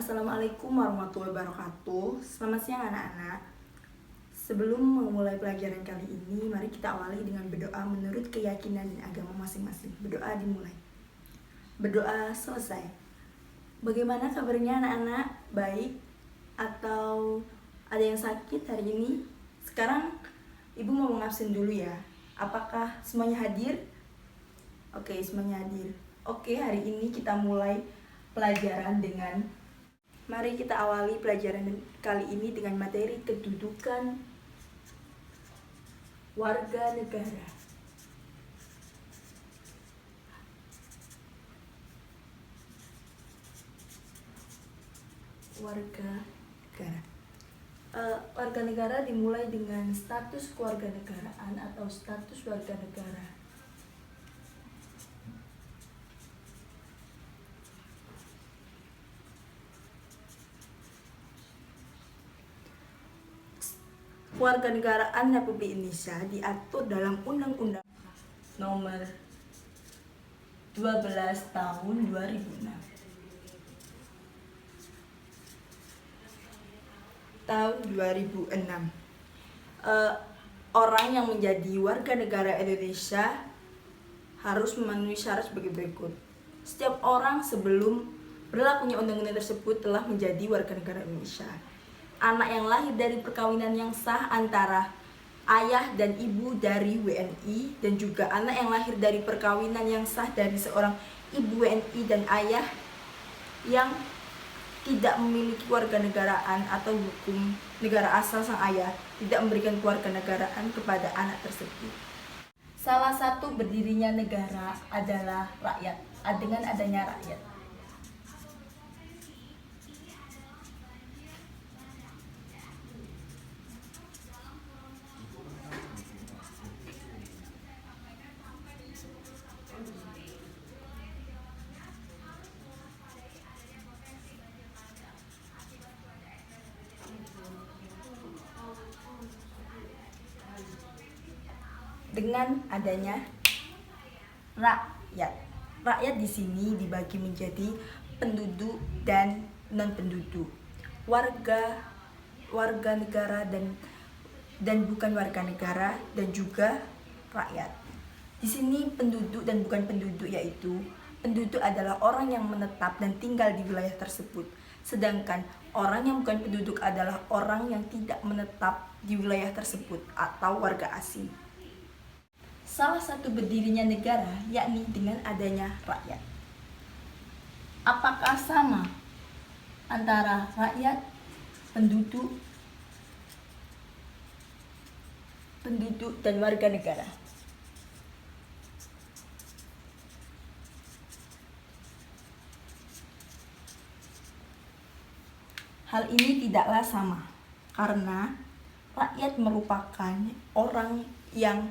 Assalamualaikum warahmatullahi wabarakatuh. Selamat siang anak-anak. Sebelum memulai pelajaran kali ini, mari kita awali dengan berdoa menurut keyakinan dan agama masing-masing. Berdoa dimulai. Berdoa selesai. Bagaimana kabarnya anak-anak? Baik atau ada yang sakit hari ini? Sekarang Ibu mau mengabsen dulu ya. Apakah semuanya hadir? Oke, semuanya hadir. Oke, hari ini kita mulai pelajaran dengan mari kita awali pelajaran kali ini dengan materi kedudukan warga negara. Warga negara. Warga negara dimulai dengan status kewarganegaraan atau status warga negara. Kewarganegaraan Republik Indonesia diatur dalam Undang-Undang Nomor 12 Tahun 2006. Tahun 2006. Orang yang menjadi warga negara Indonesia harus memenuhi syarat sebagai berikut. Setiap orang sebelum berlakunya undang-undang tersebut telah menjadi warga negara Indonesia. Anak yang lahir dari perkawinan yang sah antara ayah dan ibu dari WNI dan juga anak yang lahir dari perkawinan yang sah dari seorang ibu WNI dan ayah yang tidak memiliki kewarganegaraan atau hukum negara asal sang ayah tidak memberikan kewarganegaraan kepada anak tersebut. Salah satu berdirinya negara adalah rakyat. Dengan adanya rakyat, dengan adanya rakyat. Rakyat di sini dibagi menjadi penduduk dan non-penduduk, warga negara dan bukan warga negara, dan juga rakyat. Di sini penduduk dan bukan penduduk, yaitu penduduk adalah orang yang menetap dan tinggal di wilayah tersebut, sedangkan orang yang bukan penduduk adalah orang yang tidak menetap di wilayah tersebut atau warga asing. Salah satu berdirinya negara yakni dengan adanya rakyat. Apakah sama antara rakyat, penduduk dan warga negara? Hal ini tidaklah sama, karena rakyat merupakan orang yang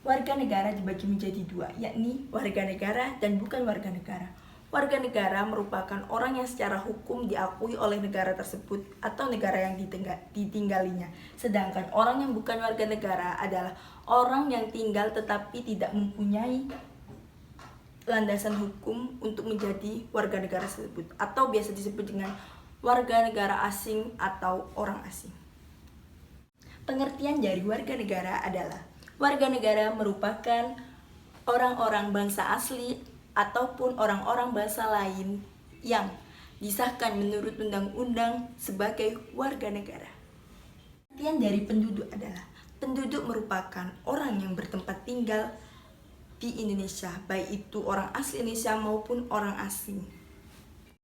warga negara dibagi menjadi dua, yakni warga negara dan bukan warga negara. Warga negara merupakan orang yang secara hukum diakui oleh negara tersebut atau negara yang ditinggalinya. Sedangkan orang yang bukan warga negara adalah orang yang tinggal tetapi tidak mempunyai landasan hukum untuk menjadi warga negara tersebut, atau biasa disebut dengan warga negara asing atau orang asing. Pengertian dari warga negara adalah warga negara merupakan orang-orang bangsa asli ataupun orang-orang bangsa lain yang disahkan menurut undang-undang sebagai warga negara. Pengertian dari penduduk adalah penduduk merupakan orang yang bertempat tinggal di Indonesia, baik itu orang asli Indonesia maupun orang asing.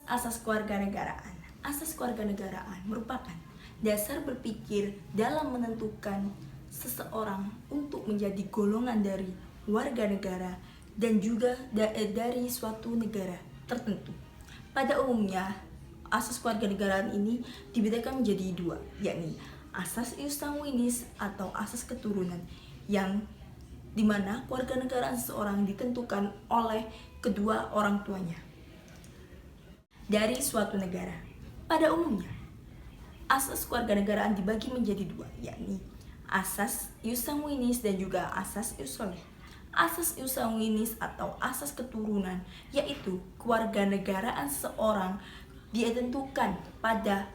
Asas kewarganegaraan. Asas kewarganegaraan merupakan dasar berpikir dalam menentukan seseorang untuk menjadi golongan dari warga negara dan juga dari suatu negara tertentu. Pada umumnya, asas kewarganegaraan ini dibedakan menjadi dua, yakni asas ius sanguinis atau asas keturunan, yang dimana kewarganegaraan seseorang ditentukan oleh kedua orang tuanya dari suatu negara. Pada umumnya, asas kewarganegaraan dibagi menjadi dua, yakni asas ius sanguinis dan juga asas ius soli. Asas ius sanguinis atau asas keturunan yaitu kewarganegaraan seorang ditentukan pada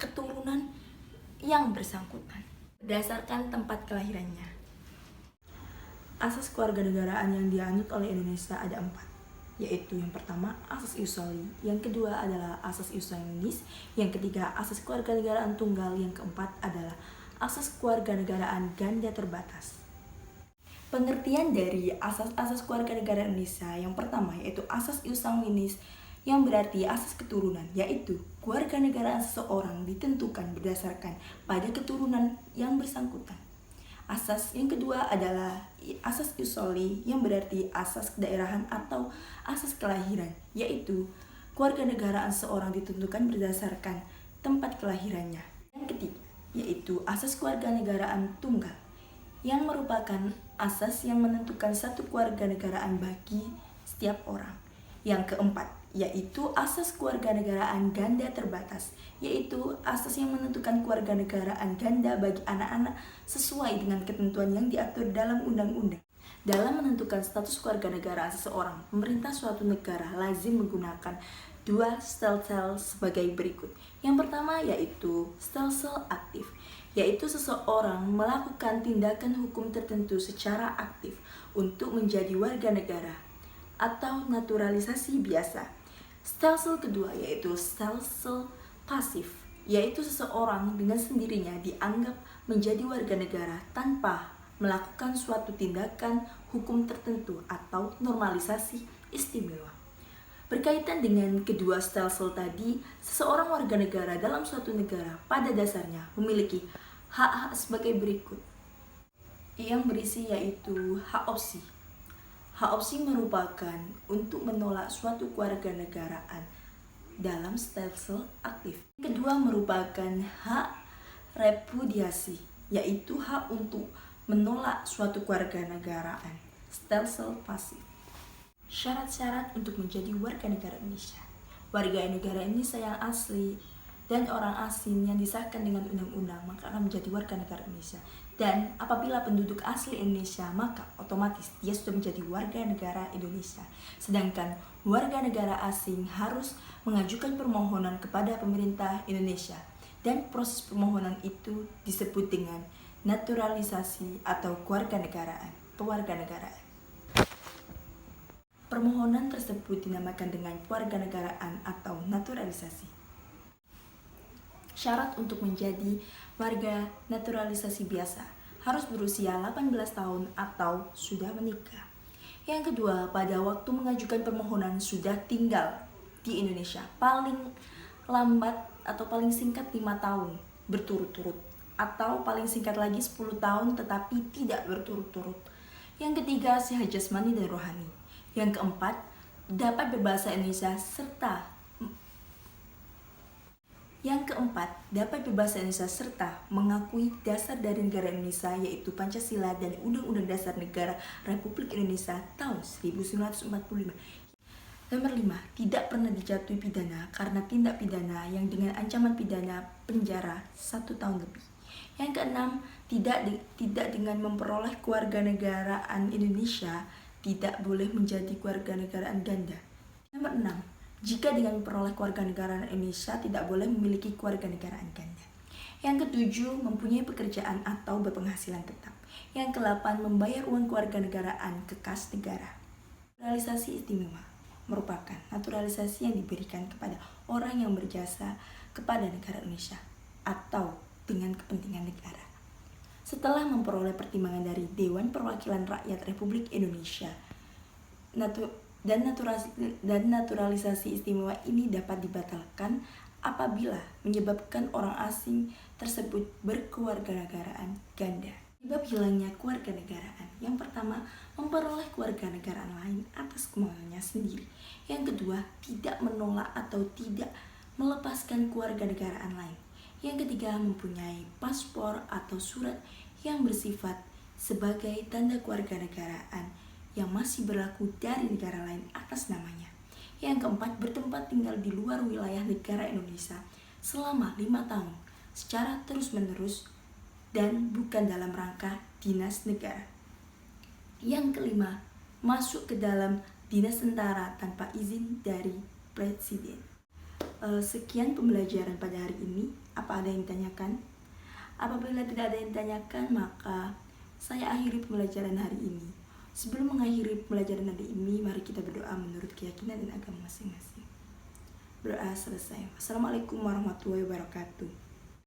keturunan yang bersangkutan berdasarkan tempat kelahirannya. Asas kewarganegaraan yang dianut oleh Indonesia ada 4, yaitu yang pertama asas iusoli, yang kedua adalah asas iusanis, yang ketiga asas kewarganegaraan tunggal, yang keempat adalah asas kewarganegaraan ganda terbatas. Pengertian dari asas-asas kewarganegaraan Indonesia yang pertama yaitu asas iusanis, yang berarti asas keturunan, yaitu kewarganegaraan seseorang ditentukan berdasarkan pada keturunan yang bersangkutan. Asas yang kedua adalah asas iusoli, yang berarti asas kedaerahan atau asas kelahiran, yaitu kewarganegaraan seseorang ditentukan berdasarkan tempat kelahirannya. Yang ketiga yaitu asas kewarganegaraan tunggal, yang merupakan asas yang menentukan satu kewarganegaraan bagi setiap orang. Yang keempat yaitu asas kewarganegaraan ganda terbatas, yaitu asas yang menentukan kewarganegaraan ganda bagi anak-anak sesuai dengan ketentuan yang diatur dalam undang-undang. Dalam menentukan status kewarganegaraan seseorang, pemerintah suatu negara lazim menggunakan 2 stelsel sebagai berikut. Yang pertama yaitu stelsel aktif, yaitu seseorang melakukan tindakan hukum tertentu secara aktif untuk menjadi warga negara atau naturalisasi biasa. Stelsel kedua yaitu stelsel pasif, yaitu seseorang dengan sendirinya dianggap menjadi warga negara tanpa melakukan suatu tindakan hukum tertentu atau normalisasi istimewa. Berkaitan dengan kedua stelsel tadi, seseorang warga negara dalam suatu negara pada dasarnya memiliki hak-hak sebagai berikut, yang berisi yaitu hak opsi. Hak opsi merupakan untuk menolak suatu kewarganegaraan dalam stelsel aktif. Kedua merupakan hak repudiasi, yaitu hak untuk menolak suatu kewarganegaraan stelsel pasif. Syarat-syarat untuk menjadi warga negara Indonesia. Warga negara Indonesia yang asli dan orang asing yang disahkan dengan undang-undang maka akan menjadi warga negara Indonesia. Dan apabila penduduk asli Indonesia maka otomatis dia sudah menjadi warga negara Indonesia. Sedangkan warga negara asing harus mengajukan permohonan kepada pemerintah Indonesia, dan proses permohonan itu disebut dengan naturalisasi atau pewarganegaraan. Permohonan tersebut dinamakan dengan kewarganegaraan atau naturalisasi. Syarat untuk menjadi warga naturalisasi biasa harus berusia 18 tahun atau sudah menikah. Yang kedua, pada waktu mengajukan permohonan sudah tinggal di Indonesia paling lambat atau paling singkat 5 tahun berturut-turut, atau paling singkat lagi 10 tahun tetapi tidak berturut-turut. Yang ketiga, sehat jasmani dan rohani. Yang keempat, dapat berbahasa Indonesia serta mengakui dasar dari negara Indonesia yaitu Pancasila dan Undang-Undang Dasar Negara Republik Indonesia tahun 1945. Nomor 5, tidak pernah dijatuhi pidana karena tindak pidana yang dengan ancaman pidana penjara 1 tahun lebih. Yang keenam, tidak dengan memperoleh kewarganegaraan Indonesia tidak boleh menjadi kewarganegaraan ganda. Nomor 6, jika dengan memperoleh kewarganegaraan Indonesia tidak boleh memiliki kewarganegaraan ganda. Yang ketujuh, mempunyai pekerjaan atau berpenghasilan tetap. Yang ke-8, membayar uang kewarganegaraan ke kas negara. Naturalisasi istimewa merupakan naturalisasi yang diberikan kepada orang yang berjasa kepada negara Indonesia atau dengan kepentingan negara. Setelah memperoleh pertimbangan dari Dewan Perwakilan Rakyat Republik Indonesia, dan naturalisasi istimewa ini dapat dibatalkan apabila menyebabkan orang asing tersebut berkewarganegaraan ganda. Sebab hilangnya kewarganegaraan, yang pertama, memperoleh kewarganegaraan lain atas kemauannya sendiri. Yang kedua, tidak menolak atau tidak melepaskan kewarganegaraan lain. Yang ketiga, mempunyai paspor atau surat yang bersifat sebagai tanda kewarganegaraan yang masih berlaku dari negara lain atas namanya. Yang keempat, bertempat tinggal di luar wilayah negara Indonesia selama 5 tahun secara terus-menerus dan bukan dalam rangka dinas negara. Yang kelima, masuk ke dalam dinas tentara tanpa izin dari presiden. Sekian pembelajaran pada hari ini. Apa ada yang ditanyakan? Apabila tidak ada yang ditanyakan, maka saya akhiri pembelajaran hari ini. Sebelum mengakhiri pembelajaran hari ini, mari kita berdoa menurut keyakinan dan agama masing-masing. Berdoa selesai. Assalamualaikum warahmatullahi wabarakatuh.